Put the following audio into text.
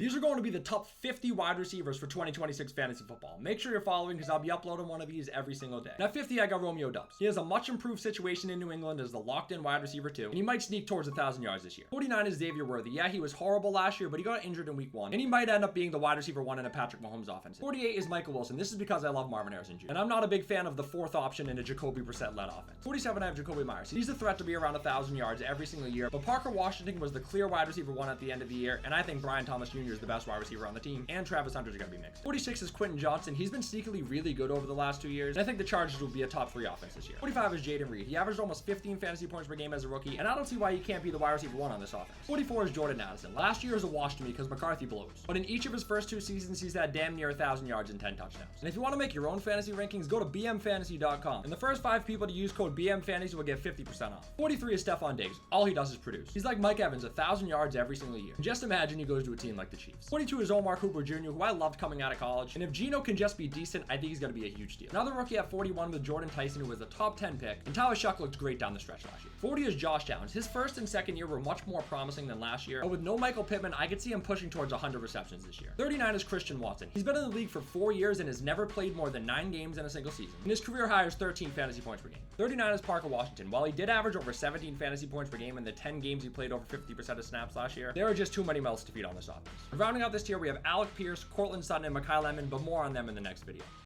These are going to be the top 50 wide receivers for 2026 fantasy football. Make sure you're following because I'll be uploading one of these every single day. And at 50, I got Romeo Doubs. He has a much improved situation in New England as the locked-in wide receiver too, and he might sneak towards 1,000 yards this year. 49 is Xavier Worthy. Yeah, he was horrible last year, but he got injured in week 1, and he might end up being the wide receiver 1 in a Patrick Mahomes offense. 48 is Michael Wilson. This is because I love Marvin Harrison Jr., and I'm not a big fan of the 4th option in a Jacoby Brissett-led offense. 47, I have Jacoby Myers. He's a threat to be around 1,000 yards every single year, but Parker Washington was the clear wide receiver 1 at the end of the year, and I think Brian Thomas Jr. is the best wide receiver on the team, and Travis Hunter's going to be mixed. 46 is Quentin Johnson. He's been sneakily really good over the last 2 years, and I think the Chargers will be a top 3 offense this year. 45 is Jaden Reed. He averaged almost 15 fantasy points per game as a rookie, and I don't see why he can't be the wide receiver 1 on this offense. 44 is Jordan Addison. Last year is a wash to me because McCarthy blows, but in each of his first 2 seasons, he's had damn near 1,000 yards and 10 touchdowns. And if you want to make your own fantasy rankings, go to bmfantasy.com, and the first 5 people to use code BMFantasy will get 50% off. 43 is Stephon Diggs. All he does is produce. He's like Mike Evans, 1,000 yards every single year. And just imagine he goes to a team like the Chiefs. 42 is Omar Cooper Jr., who I loved coming out of college, and if Geno can just be decent, I think he's going to be a huge deal. Another rookie at 41 with Jordan Tyson, who was a top 10 pick, and Tyler Shuck looked great down the stretch last year. 40 is Josh Downs. His first and second year were much more promising than last year, but with no Michael Pittman, I could see him pushing towards 100 receptions this year. 39 is Christian Watson. He's been in the league for 4 years and has never played more than 9 games in a single season, and his career high is 13 fantasy points per game. 39 is Parker Washington. While he did average over 17 fantasy points per game in the 10 games he played over 50% of snaps last year, there are just too many mouths to feed on this offense. Rounding out this tier, we have Alec Pierce, Cortland Sutton, and Mekhi Lemon, but more on them in the next video.